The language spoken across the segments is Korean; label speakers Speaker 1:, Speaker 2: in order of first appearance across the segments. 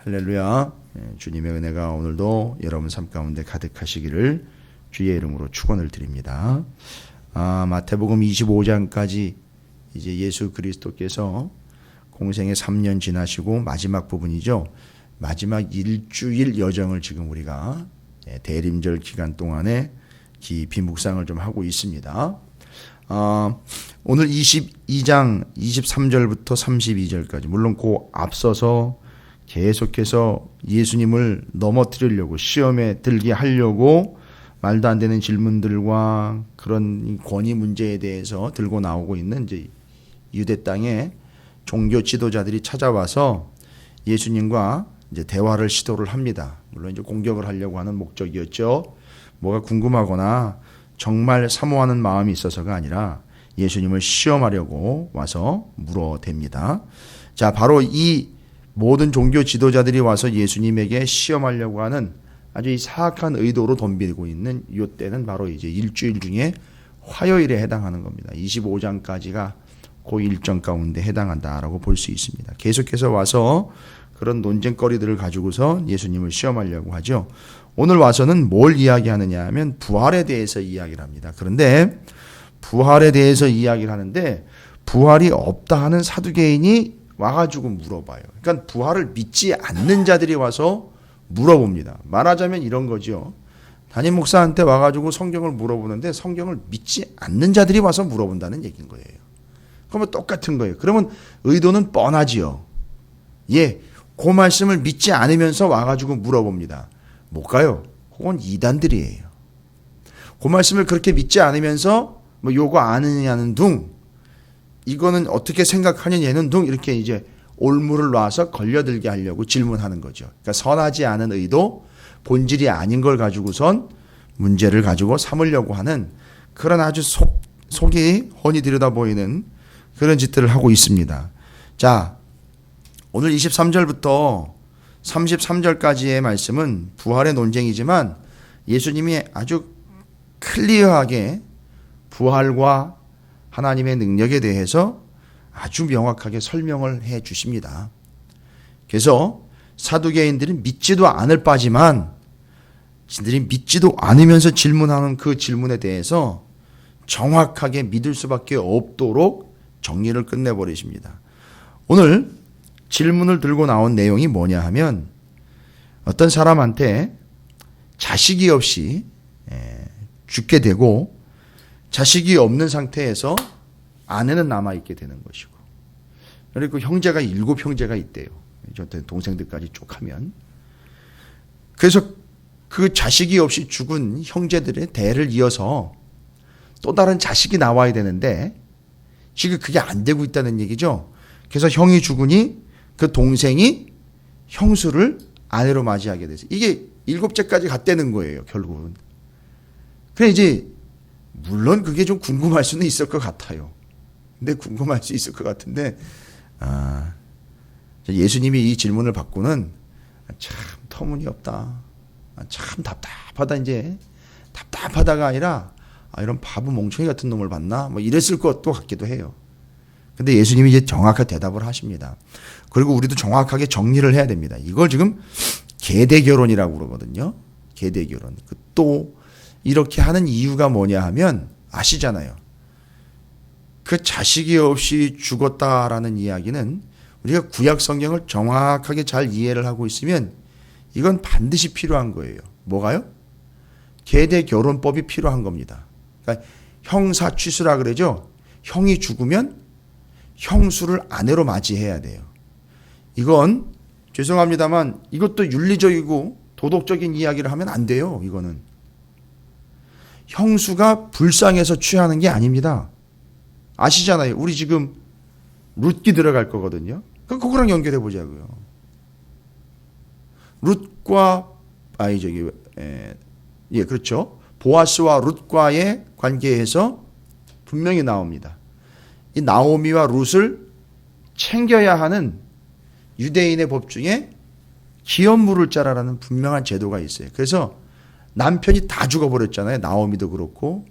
Speaker 1: 할렐루야. 주님의 은혜가 오늘도 여러분 삶 가운데 가득하시기를 주의 이름으로 축원을 드립니다. 마태복음 25장까지 이제 예수 그리스도께서 공생의 3년 지나시고 마지막 부분이죠. 마지막 일주일 여정을 지금 우리가 대림절 기간 동안에 깊이 묵상을 좀 하고 있습니다. 오늘 22장 23절부터 32절까지 물론 그 앞서서 계속해서 예수님을 넘어뜨리려고 시험에 들게 하려고 말도 안 되는 질문들과 그런 권위 문제에 대해서 들고 나오고 있는 이제 유대 땅에 종교 지도자들이 찾아와서 예수님과 이제 대화를 시도를 합니다. 물론 이제 공격을 하려고 하는 목적이었죠. 뭐가 궁금하거나 정말 사모하는 마음이 있어서가 아니라 예수님을 시험하려고 와서 물어댑니다. 자, 바로 이 모든 종교 지도자들이 와서 예수님에게 시험하려고 하는 아주 이 사악한 의도로 덤비고 있는 이 때는 바로 이제 일주일 중에 화요일에 해당하는 겁니다. 25장까지가 그 일정 가운데 해당한다라고 볼 수 있습니다. 계속해서 와서 그런 논쟁거리들을 가지고서 예수님을 시험하려고 하죠. 오늘 와서는 뭘 이야기하느냐 하면 부활에 대해서 이야기를 합니다. 그런데 부활에 대해서 이야기를 하는데 부활이 없다 하는 사두개인이 와가지고 물어봐요. 그러니까 부활을 믿지 않는 자들이 와서 물어봅니다. 말하자면 이런 거죠. 담임 목사한테 와가지고 성경을 물어보는데 성경을 믿지 않는 자들이 와서 물어본다는 얘기인 거예요. 그러면 똑같은 거예요. 그러면 의도는 뻔하지요. 그 말씀을 믿지 않으면서 와가지고 물어봅니다. 뭘까요? 그건 이단들이에요. 그 말씀을 그렇게 믿지 않으면서 뭐 요거 아느냐는 둥, 이거는 어떻게 생각하냐 얘는 둥, 이렇게 이제 올무를 놔서 걸려들게 하려고 질문하는 거죠. 그러니까 선하지 않은 의도, 본질이 아닌 걸 가지고선 문제를 가지고 삼으려고 하는 그런 아주 속이 훤히 들여다 보이는 그런 짓들을 하고 있습니다. 자, 오늘 23절부터 33절까지의 말씀은 부활의 논쟁이지만 예수님이 아주 클리어하게 부활과 하나님의 능력에 대해서 아주 명확하게 설명을 해 주십니다. 그래서 사두개인들은 믿지도 않을 바지만 진들이 믿지도 않으면서 질문하는 그 질문에 대해서 정확하게 믿을 수밖에 없도록 정리를 끝내버리십니다. 오늘 질문을 들고 나온 내용이 뭐냐 하면 어떤 사람한테 자식이 없이 죽게 되고 자식이 없는 상태에서 아내는 남아있게 되는 것이고, 그리고 형제가 7형제가 있대요. 저한테 동생들까지 쭉 하면. 그래서 그 자식이 없이 죽은 형제들의 대를 이어서 또 다른 자식이 나와야 되는데 지금 그게 안 되고 있다는 얘기죠. 그래서 형이 죽으니 그 동생이 형수를 아내로 맞이하게 돼서 이게 7째까지 갔다는 거예요, 결국은. 그래 이제 물론 그게 좀 궁금할 수는 있을 것 같아요. 근데 궁금할 수 있을 것 같은데 예수님이 이 질문을 받고는 참 터무니없다, 참 답답하다, 이제 답답하다가 아니라 이런 바보 멍청이 같은 놈을 봤나 뭐 이랬을 것도 같기도 해요. 근데 예수님이 이제 정확한 대답을 하십니다. 그리고 우리도 정확하게 정리를 해야 됩니다. 이걸 지금 계대결혼이라고 그러거든요. 계대결혼. 또 이렇게 하는 이유가 뭐냐 하면 아시잖아요. 그 자식이 없이 죽었다라는 이야기는 우리가 구약 성경을 정확하게 잘 이해를 하고 있으면 이건 반드시 필요한 거예요. 뭐가요? 계대결혼법이 필요한 겁니다. 그러니까 형사취수라 그러죠. 형이 죽으면 형수를 아내로 맞이해야 돼요. 이건 죄송합니다만 이것도 윤리적이고 도덕적인 이야기를 하면 안 돼요. 이거는 형수가 불쌍해서 취하는 게 아닙니다. 아시잖아요. 우리 지금 룻기 들어갈 거거든요. 그거랑 연결해 보자고요. 룻과 그렇죠. 보아스와 룻과의 관계에서 분명히 나옵니다. 이 나오미와 룻을 챙겨야 하는 유대인의 법 중에 기업 물을 자라라는 분명한 제도가 있어요. 그래서 남편이 다 죽어버렸잖아요. 나오미도 그렇고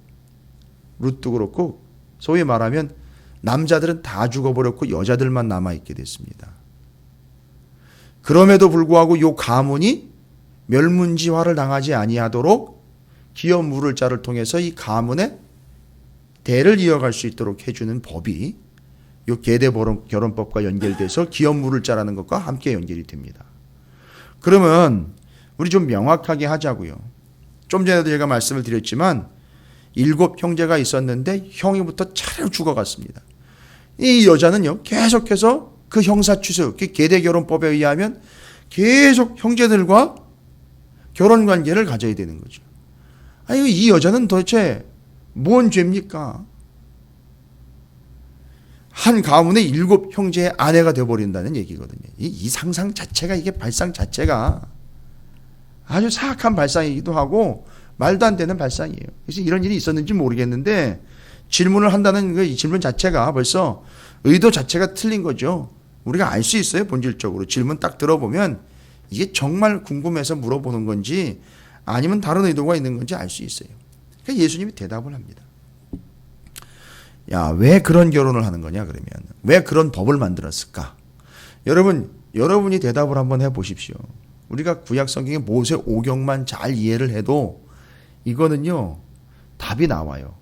Speaker 1: 룻도 그렇고, 소위 말하면 남자들은 다 죽어버렸고 여자들만 남아있게 됐습니다. 그럼에도 불구하고 요 가문이 멸문지화를 당하지 아니하도록 기업 물을 자를 통해서 이 가문의 대를 이어갈 수 있도록 해주는 법이 요 계대 결혼법과 연결돼서 기업 물을 자라는 것과 함께 연결이 됩니다. 그러면 우리 좀 명확하게 하자고요. 좀 전에도 제가 말씀을 드렸지만 7 형제가 있었는데 형이부터 차례로 죽어갔습니다. 이 여자는요 계속해서 그 형사취소, 그 계대결혼법에 의하면 계속 형제들과 결혼관계를 가져야 되는 거죠. 아니 이 여자는 도대체 뭔 죄입니까? 한 가문의 7 형제의 아내가 되어버린다는 얘기거든요. 이 상상 자체가, 이게 발상 자체가 아주 사악한 발상이기도 하고 말도 안 되는 발상이에요. 그래서 이런 일이 있었는지 모르겠는데 질문을 한다는 그 질문 자체가 벌써 의도 자체가 틀린 거죠. 우리가 알 수 있어요. 본질적으로 질문 딱 들어보면 이게 정말 궁금해서 물어보는 건지 아니면 다른 의도가 있는 건지 알 수 있어요. 그러니까 예수님이 대답을 합니다. 야, 왜 그런 결혼을 하는 거냐 그러면 왜 그런 법을 만들었을까? 여러분이 대답을 한번 해보십시오. 우리가 구약 성경의 모세 오경만 잘 이해를 해도 이거는요 답이 나와요.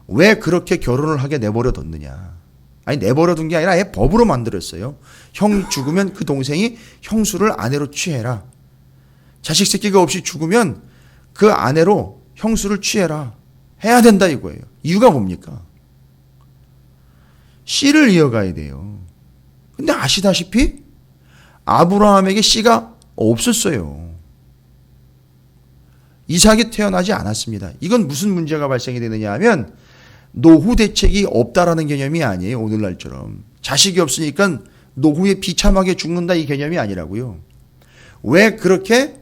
Speaker 1: 왜 그렇게 결혼을 하게 내버려 뒀느냐? 아니 내버려 둔 게 아니라 아예 법으로 만들었어요. 형 죽으면 그 동생이 형수를 아내로 취해라. 자식 새끼가 없이 죽으면 그 아내로 형수를 취해라. 해야 된다 이거예요. 이유가 뭡니까? 씨를 이어가야 돼요. 근데 아시다시피 아브라함에게 씨가 없었어요. 이삭이 태어나지 않았습니다. 이건 무슨 문제가 발생이 되느냐 하면 노후 대책이 없다라는 개념이 아니에요. 오늘날처럼. 자식이 없으니까 노후에 비참하게 죽는다 이 개념이 아니라고요. 왜 그렇게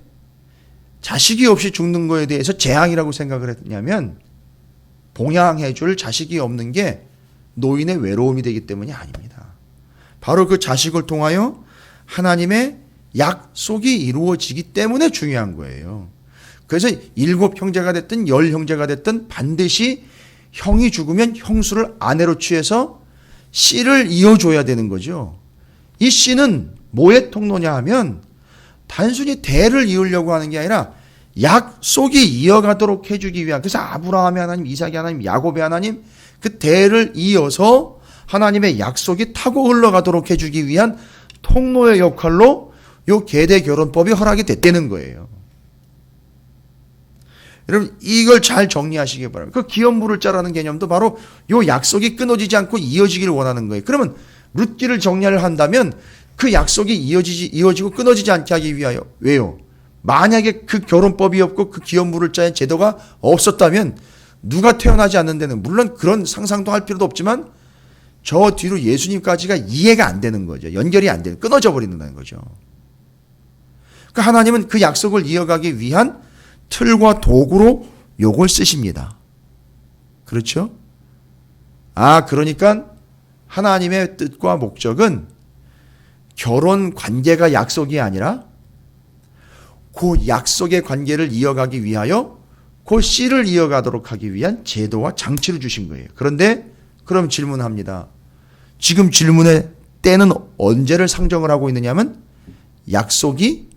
Speaker 1: 자식이 없이 죽는 거에 대해서 재앙이라고 생각을 했냐면 봉양해 줄 자식이 없는 게 노인의 외로움이 되기 때문이 아닙니다. 바로 그 자식을 통하여 하나님의 약속이 이루어지기 때문에 중요한 거예요. 그래서 7 형제가 됐든 10 형제가 됐든 반드시 형이 죽으면 형수를 아내로 취해서 씨를 이어줘야 되는 거죠. 이 씨는 뭐의 통로냐 하면 단순히 대를 이으려고 하는 게 아니라 약속이 이어가도록 해주기 위한, 그래서 아브라함의 하나님, 이삭의 하나님, 야곱의 하나님, 그 대를 이어서 하나님의 약속이 타고 흘러가도록 해주기 위한 통로의 역할로 요 계대 결혼법이 허락이 됐다는 거예요. 여러분 이걸 잘 정리하시기 바랍니다. 그 기업 물을 자라는 개념도 바로 요 약속이 끊어지지 않고 이어지기를 원하는 거예요. 그러면 룻기를 정리를 한다면 그 약속이 이어지고 끊어지지 않게 하기 위하여, 왜요? 만약에 그 결혼법이 없고 그 기업 물을 자의 제도가 없었다면 누가 태어나지 않는 데는, 물론 그런 상상도 할 필요도 없지만 저 뒤로 예수님까지가 이해가 안 되는 거죠. 연결이 안 되는, 끊어져 버린다는 거죠. 그러니까 하나님은 그 약속을 이어가기 위한 틀과 도구로 요걸 쓰십니다. 그렇죠? 그러니까 하나님의 뜻과 목적은 결혼 관계가 약속이 아니라 그 약속의 관계를 이어가기 위하여 그 씨를 이어가도록 하기 위한 제도와 장치를 주신 거예요. 그런데 그럼 질문합니다. 지금 질문의 때는 언제를 상정을 하고 있느냐면 약속이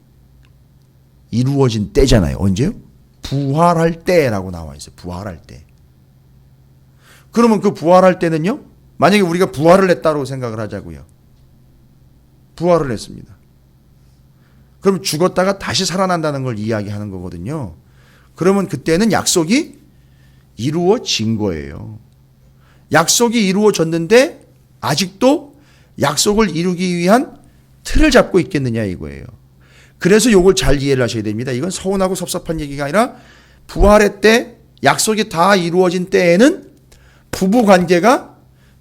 Speaker 1: 이루어진 때잖아요. 언제요? 부활할 때라고 나와 있어요. 부활할 때. 그러면 그 부활할 때는요? 만약에 우리가 부활을 했다고 생각을 하자고요. 부활을 했습니다. 그럼 죽었다가 다시 살아난다는 걸 이야기하는 거거든요. 그러면 그때는 약속이 이루어진 거예요. 약속이 이루어졌는데 아직도 약속을 이루기 위한 틀을 잡고 있겠느냐 이거예요. 그래서 이걸 잘 이해를 하셔야 됩니다. 이건 서운하고 섭섭한 얘기가 아니라 부활의 때, 약속이 다 이루어진 때에는 부부 관계가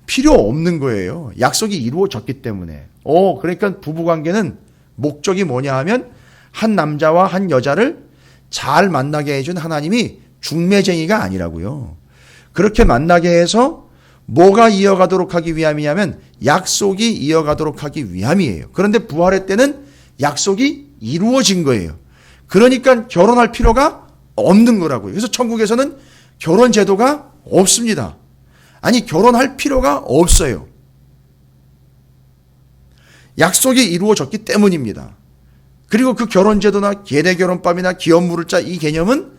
Speaker 1: 필요 없는 거예요. 약속이 이루어졌기 때문에. 그러니까 부부 관계는 목적이 뭐냐 하면 한 남자와 한 여자를 잘 만나게 해준 하나님이 중매쟁이가 아니라고요. 그렇게 만나게 해서 뭐가 이어가도록 하기 위함이냐면 약속이 이어가도록 하기 위함이에요. 그런데 부활의 때는 약속이 이루어진 거예요. 그러니까 결혼할 필요가 없는 거라고요. 그래서 천국에서는 결혼 제도가 없습니다. 아니 결혼할 필요가 없어요. 약속이 이루어졌기 때문입니다. 그리고 그 결혼제도나 계대결혼법이나 기업물을자 이 개념은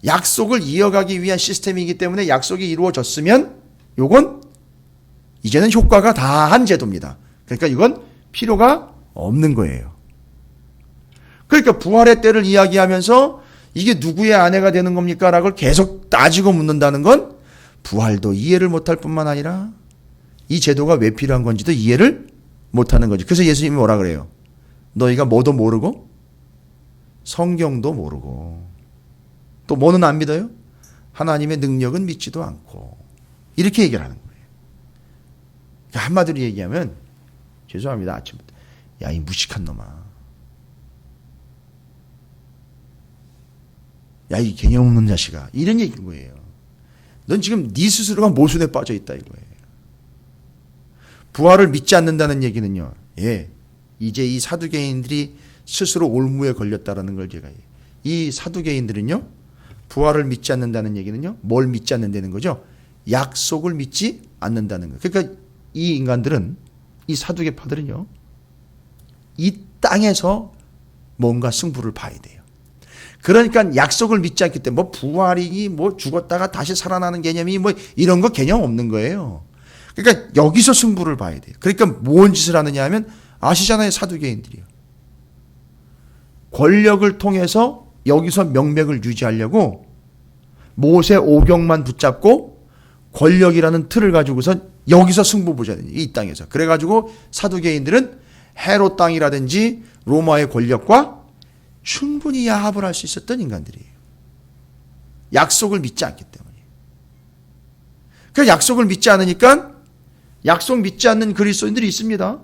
Speaker 1: 약속을 이어가기 위한 시스템이기 때문에 약속이 이루어졌으면 요건 이제는 효과가 다한 제도입니다. 그러니까 이건 필요가 없는 거예요. 그러니까 부활의 때를 이야기하면서 이게 누구의 아내가 되는 겁니까? 라고 계속 따지고 묻는다는 건 부활도 이해를 못할 뿐만 아니라 이 제도가 왜 필요한 건지도 이해를 못하는 거지. 그래서 예수님이 뭐라 그래요? 너희가 뭐도 모르고 성경도 모르고 또 뭐는 안 믿어요? 하나님의 능력은 믿지도 않고 이렇게 얘기를 하는 거예요. 그러니까 한마디로 얘기하면 죄송합니다. 아침부터 야, 이 무식한 놈아. 야, 이 개념 없는 자식아. 이런 얘기인 거예요. 넌 지금 네 스스로가 모순에 빠져 있다 이거예요. 부활을 믿지 않는다는 얘기는요. 예, 이제 이 사두개인들이 스스로 올무에 걸렸다라는 걸 제가 이 사두개인들은요. 부활을 믿지 않는다는 얘기는요. 뭘 믿지 않는다는 거죠? 약속을 믿지 않는다는 거예요. 그러니까 이 인간들은 이 사두개파들은요. 이 땅에서 뭔가 승부를 봐야 돼요. 그러니까 약속을 믿지 않기 때문에 뭐 부활이니 뭐 죽었다가 다시 살아나는 개념이 뭐 이런 거 개념 없는 거예요. 그러니까 여기서 승부를 봐야 돼요. 그러니까 뭔 짓을 하느냐 하면 아시잖아요. 사두개인들이요. 권력을 통해서 여기서 명맥을 유지하려고 모세 오경만 붙잡고 권력이라는 틀을 가지고서 여기서 승부 보자. 이 땅에서. 그래가지고 사두개인들은 헤롯 땅이라든지 로마의 권력과 충분히 야합을 할 수 있었던 인간들이에요. 약속을 믿지 않기 때문에. 그 약속을 믿지 않으니까 약속 믿지 않는 그리스도인들이 있습니다.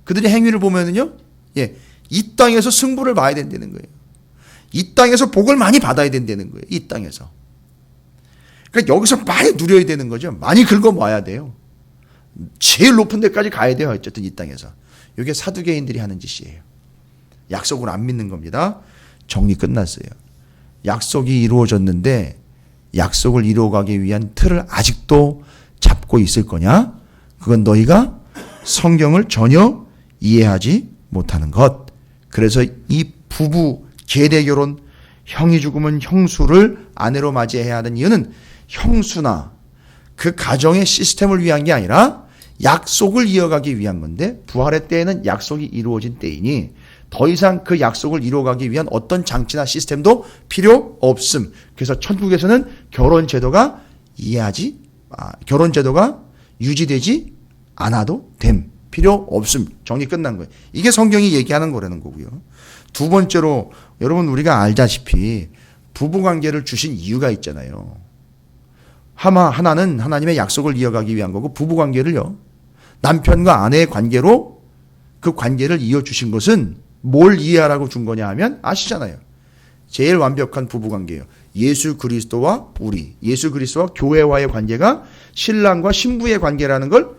Speaker 1: 그들의 행위를 보면은요, 예, 이 땅에서 승부를 봐야 된다는 거예요. 이 땅에서 복을 많이 받아야 된다는 거예요. 이 땅에서. 그러니까 여기서 많이 누려야 되는 거죠. 많이 긁어모아야 돼요. 제일 높은 데까지 가야 돼요. 어쨌든 이 땅에서. 이게 사두개인들이 하는 짓이에요. 약속을 안 믿는 겁니다. 정리 끝났어요. 약속이 이루어졌는데 약속을 이루어가기 위한 틀을 아직도 잡고 있을 거냐? 그건 너희가 성경을 전혀 이해하지 못하는 것. 그래서 이 부부 계대결혼, 형이 죽으면 형수를 아내로 맞이해야 하는 이유는 형수나 그 가정의 시스템을 위한 게 아니라 약속을 이어가기 위한 건데 부활의 때에는 약속이 이루어진 때이니 더 이상 그 약속을 이루어가기 위한 어떤 장치나 시스템도 필요 없음. 그래서 천국에서는 결혼제도가 유지되지 않아도 됨. 필요 없음. 정리 끝난 거예요. 이게 성경이 얘기하는 거라는 거고요. 두 번째로 여러분 우리가 알다시피 부부관계를 주신 이유가 있잖아요. 하나는 하나님의 약속을 이어가기 위한 거고 부부관계를요. 남편과 아내의 관계로 그 관계를 이어주신 것은 뭘 이해하라고 준 거냐 하면 아시잖아요. 제일 완벽한 부부관계예요. 예수 그리스도와 예수 그리스도와 교회와의 관계가 신랑과 신부의 관계라는 걸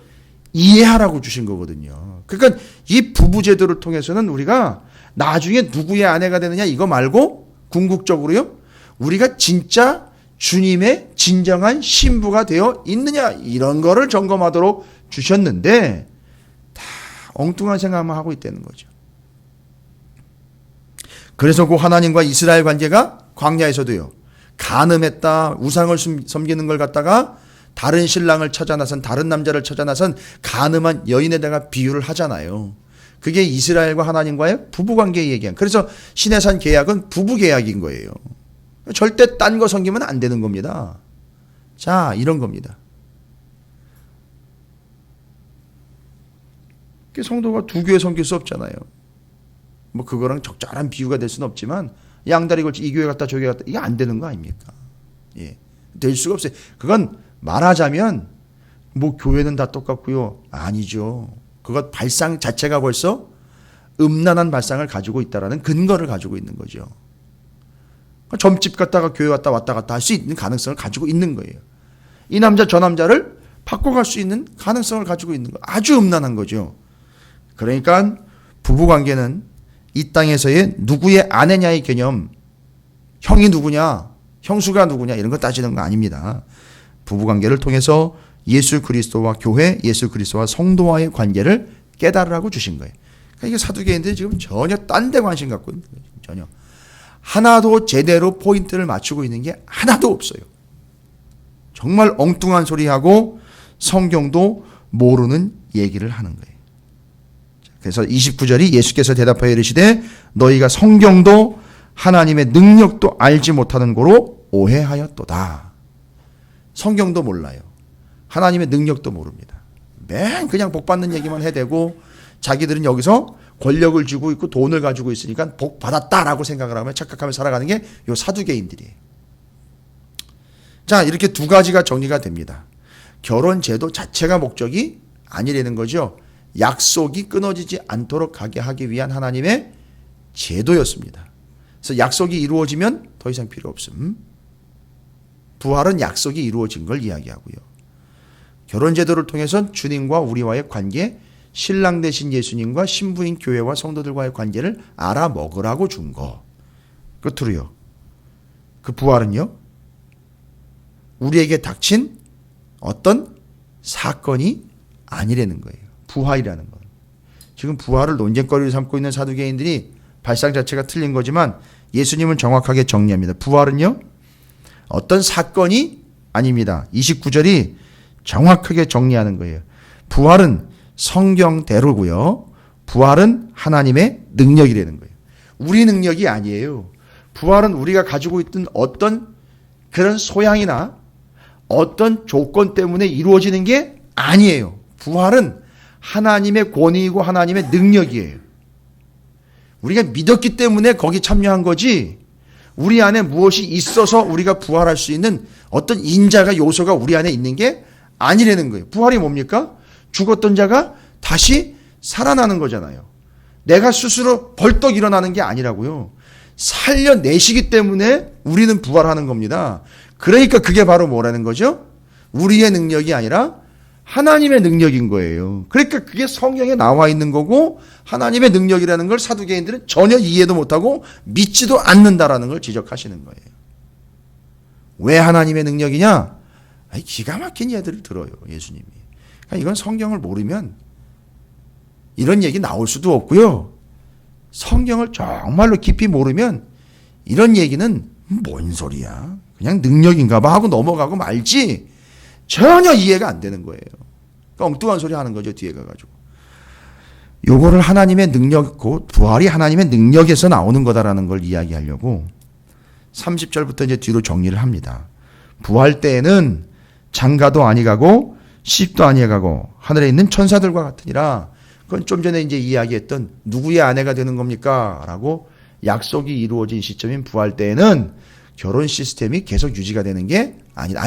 Speaker 1: 이해하라고 주신 거거든요. 그러니까 이 부부제도를 통해서는 우리가 나중에 누구의 아내가 되느냐 이거 말고 궁극적으로요. 우리가 진짜 주님의 진정한 신부가 되어 있느냐 이런 거를 점검하도록 주셨는데 다 엉뚱한 생각만 하고 있다는 거죠. 그래서 그 하나님과 이스라엘 관계가 광야에서도요. 간음했다. 우상을 섬기는 걸 갖다가 다른 신랑을 찾아 나선 다른 남자를 찾아 나선 간음한 여인에다가 비유를 하잖아요. 그게 이스라엘과 하나님과의 부부관계 얘기한. 그래서 시내산 계약은 부부 계약인 거예요. 절대 딴 거 섬기면 안 되는 겁니다. 자, 이런 겁니다. 성도가 두 교회 섬길 수 없잖아요. 뭐 그거랑 적절한 비유가 될 수는 없지만 양다리 걸치 이 교회 갔다 저 교회 갔다 이게 안 되는 거 아닙니까? 예, 될 수가 없어요. 그건 말하자면 뭐 교회는 다 똑같고요. 아니죠. 그것 발상 자체가 벌써 음란한 발상을 가지고 있다라는 근거를 가지고 있는 거죠. 점집 갔다가 교회 왔다 갔다 할 수 있는 가능성을 가지고 있는 거예요. 이 남자 저 남자를 바꿔갈 수 있는 가능성을 가지고 있는 거. 아주 음란한 거죠. 그러니까 부부관계는 이 땅에서의 누구의 아내냐의 개념, 형이 누구냐, 형수가 누구냐 이런 거 따지는 거 아닙니다. 부부관계를 통해서 예수 그리스도와 교회, 예수 그리스도와 성도와의 관계를 깨달으라고 주신 거예요. 이게 사두개인들이 지금 전혀 딴 데 관심 갖고 있는 거예요. 전혀. 하나도 제대로 포인트를 맞추고 있는 게 하나도 없어요. 정말 엉뚱한 소리하고 성경도 모르는 얘기를 하는 거예요. 그래서 29절이 예수께서 대답하여 이르시되 너희가 성경도 하나님의 능력도 알지 못하는 고로 오해하였도다. 성경도 몰라요. 하나님의 능력도 모릅니다. 맨 그냥 복 받는 얘기만 해대고 자기들은 여기서 권력을 쥐고 있고 돈을 가지고 있으니까 복 받았다라고 생각을 하며 착각하며 살아가는 게 요 사두개인들이에요. 자, 이렇게 두 가지가 정리가 됩니다. 결혼 제도 자체가 목적이 아니라는 거죠. 약속이 끊어지지 않도록 가게 하기 위한 하나님의 제도였습니다. 그래서 약속이 이루어지면 더 이상 필요 없음. 부활은 약속이 이루어진 걸 이야기하고요. 결혼 제도를 통해서 주님과 우리와의 관계, 신랑 되신 예수님과 신부인 교회와 성도들과의 관계를 알아먹으라고 준 거. 끝으로요. 그 부활은요. 우리에게 닥친 어떤 사건이 아니라는 거예요. 부활이라는 건. 지금 부활을 논쟁거리로 삼고 있는 사두개인들이 발상 자체가 틀린 거지만 예수님은 정확하게 정리합니다. 부활은요. 어떤 사건이 아닙니다. 29절이 정확하게 정리하는 거예요. 부활은 성경대로고요. 부활은 하나님의 능력이라는 거예요. 우리 능력이 아니에요. 부활은 우리가 가지고 있던 어떤 그런 소양이나 어떤 조건 때문에 이루어지는 게 아니에요. 부활은 하나님의 권위이고 하나님의 능력이에요. 우리가 믿었기 때문에 거기 참여한 거지 우리 안에 무엇이 있어서 우리가 부활할 수 있는 어떤 인자가 요소가 우리 안에 있는 게 아니라는 거예요. 부활이 뭡니까? 죽었던 자가 다시 살아나는 거잖아요. 내가 스스로 벌떡 일어나는 게 아니라고요. 살려내시기 때문에 우리는 부활하는 겁니다. 그러니까 그게 바로 뭐라는 거죠? 우리의 능력이 아니라 하나님의 능력인 거예요. 그러니까 그게 성경에 나와 있는 거고 하나님의 능력이라는 걸 사두개인들은 전혀 이해도 못하고 믿지도 않는다라는 걸 지적하시는 거예요. 왜 하나님의 능력이냐? 기가 막힌 예들을 들어요. 예수님이. 그러니까 이건 성경을 모르면 이런 얘기 나올 수도 없고요. 성경을 정말로 깊이 모르면 이런 얘기는 뭔 소리야? 그냥 능력인가 봐 하고 넘어가고 말지 전혀 이해가 안 되는 거예요. 그러니까 엉뚱한 소리 하는 거죠. 뒤에 가가지고. 요거를 하나님의 능력, 부활이 하나님의 능력에서 나오는 거다라는 걸 이야기하려고 30절부터 이제 뒤로 정리를 합니다. 부활 때에는 장가도 아니가고 시집도 아니가고 하늘에 있는 천사들과 같으니라. 그건 좀 전에 이제 이야기했던 누구의 아내가 되는 겁니까? 라고 약속이 이루어진 시점인 부활 때에는 결혼 시스템이 계속 유지가 되는 게 아니다.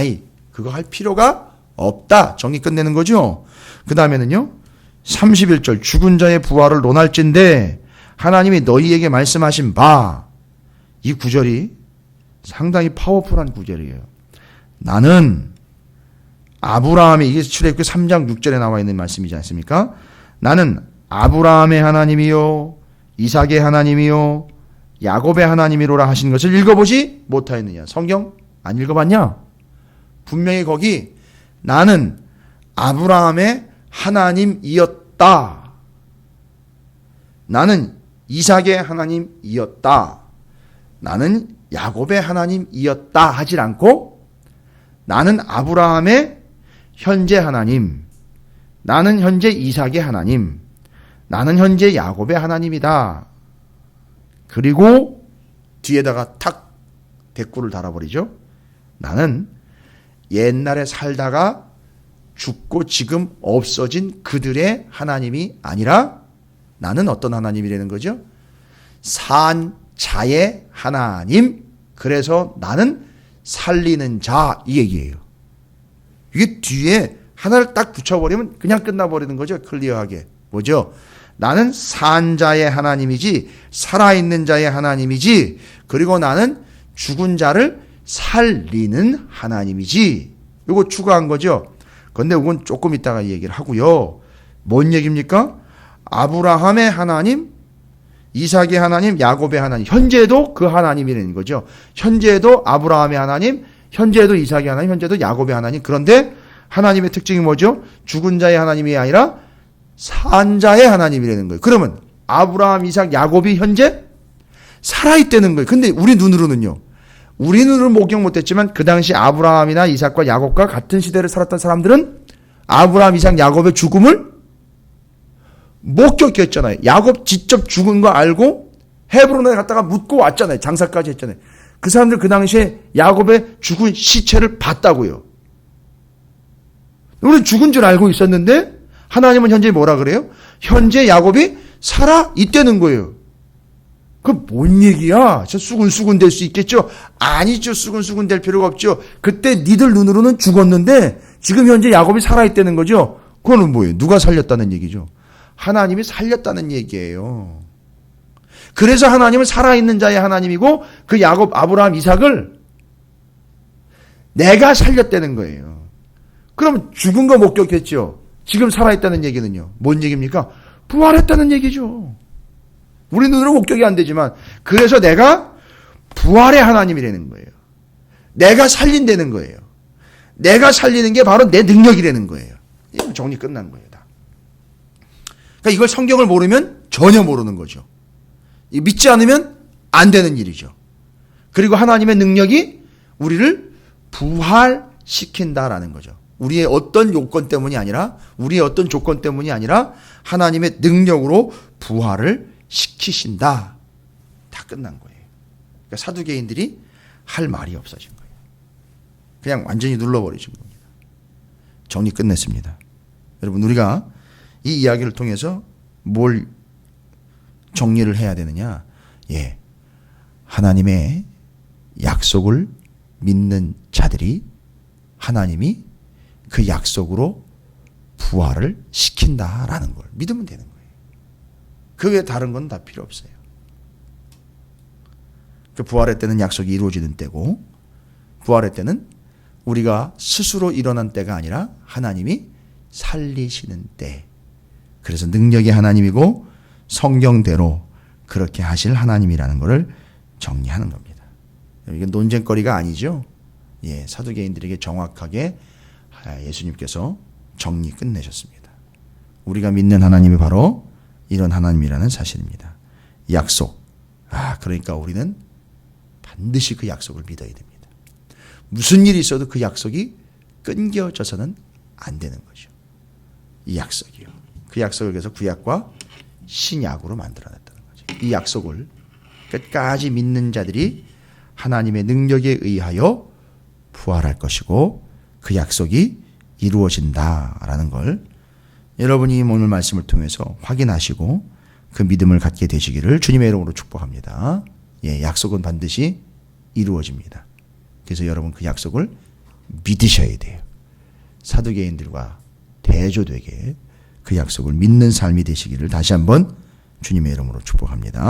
Speaker 1: 그거 할 필요가 없다. 정리 끝내는 거죠. 그 다음에는요. 31절 죽은 자의 부활을 논할진대 하나님이 너희에게 말씀하신 바. 이 구절이 상당히 파워풀한 구절이에요. 나는 아브라함의 이게 출애굽기 3장 6절에 나와 있는 말씀이지 않습니까? 나는 아브라함의 하나님이요 이삭의 하나님이요 야곱의 하나님이로라 하신 것을 읽어보지 못하였느냐. 성경 안 읽어봤냐? 분명히 거기 나는 아브라함의 하나님이었다. 나는 이삭의 하나님이었다. 나는 야곱의 하나님이었다 하질 않고 나는 아브라함의 현재 하나님, 나는 현재 이삭의 하나님, 나는 현재 야곱의 하나님이다. 그리고 뒤에다가 탁 대꾸를 달아버리죠. 나는 옛날에 살다가 죽고 지금 없어진 그들의 하나님이 아니라 나는 어떤 하나님이라는 거죠? 산 자의 하나님. 그래서 나는 살리는 자 이 얘기예요. 이게 뒤에 하나를 딱 붙여버리면 그냥 끝나버리는 거죠. 클리어하게. 뭐죠? 나는 산 자의 하나님이지 살아있는 자의 하나님이지 그리고 나는 죽은 자를 살리는 하나님이지. 이거 추가한 거죠. 그런데 이건 조금 이따가 얘기를 하고요. 뭔 얘기입니까? 아브라함의 하나님, 이삭의 하나님, 야곱의 하나님. 현재도 그 하나님이라는 거죠. 현재도 아브라함의 하나님, 현재도 이삭의 하나님, 현재도 야곱의 하나님. 그런데 하나님의 특징이 뭐죠? 죽은 자의 하나님이 아니라 산 자의 하나님이라는 거예요. 그러면 아브라함, 이삭, 야곱이 현재 살아있다는 거예요. 근데 우리 눈으로는요. 우리 눈으로 목격 못했지만 그 당시 아브라함이나 이삭과 야곱과 같은 시대를 살았던 사람들은 아브라함, 이삭, 야곱의 죽음을 목격했잖아요. 야곱 직접 죽은 거 알고 헤브론에 갔다가 묻고 왔잖아요. 장사까지 했잖아요. 그 사람들 그 당시에 야곱의 죽은 시체를 봤다고요. 우리는 죽은 줄 알고 있었는데 하나님은 현재 뭐라 그래요? 현재 야곱이 살아 있다는 거예요. 그 뭔 얘기야? 저 수군수군 될 수 있겠죠? 아니죠. 수군수군 될 필요가 없죠. 그때 니들 눈으로는 죽었는데 지금 현재 야곱이 살아 있다는 거죠. 그거는 뭐예요? 누가 살렸다는 얘기죠? 하나님이 살렸다는 얘기예요. 그래서 하나님은 살아있는 자의 하나님이고 그 야곱, 아브라함, 이삭을 내가 살렸다는 거예요. 그럼 죽은 거 목격했죠. 지금 살아있다는 얘기는요. 뭔 얘기입니까? 부활했다는 얘기죠. 우리 눈으로 목격이 안 되지만 그래서 내가 부활의 하나님이라는 거예요. 내가 살린다는 거예요. 내가 살리는 게 바로 내 능력이라는 거예요. 이거 정리 끝난 거예요. 다. 그러니까 이걸 성경을 모르면 전혀 모르는 거죠. 믿지 않으면 안 되는 일이죠. 그리고 하나님의 능력이 우리를 부활시킨다라는 거죠. 우리의 어떤 요건 때문이 아니라 우리의 어떤 조건 때문이 아니라 하나님의 능력으로 부활을 시키신다. 다 끝난 거예요. 그러니까 사두개인들이 할 말이 없어진 거예요. 그냥 완전히 눌러버리신 겁니다. 정리 끝냈습니다. 여러분 우리가 이 이야기를 통해서 뭘 정리를 해야 되느냐? 예, 하나님의 약속을 믿는 자들이 하나님이 그 약속으로 부활을 시킨다라는 걸 믿으면 되는 거예요. 그 외에 다른 건 다 필요 없어요. 그 부활의 때는 약속이 이루어지는 때고 부활의 때는 우리가 스스로 일어난 때가 아니라 하나님이 살리시는 때. 그래서 능력의 하나님이고 성경대로 그렇게 하실 하나님이라는 것을 정리하는 겁니다. 이건 논쟁거리가 아니죠. 예, 사두개인들에게 정확하게 예수님께서 정리 끝내셨습니다. 우리가 믿는 하나님이 바로 이런 하나님이라는 사실입니다. 약속. 그러니까 우리는 반드시 그 약속을 믿어야 됩니다. 무슨 일이 있어도 그 약속이 끊겨져서는 안 되는 거죠. 이 약속이요. 그 약속을 그래서 구약과 신약으로 만들어냈다는 거죠. 이 약속을 끝까지 믿는 자들이 하나님의 능력에 의하여 부활할 것이고 그 약속이 이루어진다라는 걸 여러분이 오늘 말씀을 통해서 확인하시고 그 믿음을 갖게 되시기를 주님의 이름으로 축복합니다. 예, 약속은 반드시 이루어집니다. 그래서 여러분 그 약속을 믿으셔야 돼요. 사두개인들과 대조되게 그 약속을 믿는 삶이 되시기를 다시 한번 주님의 이름으로 축복합니다.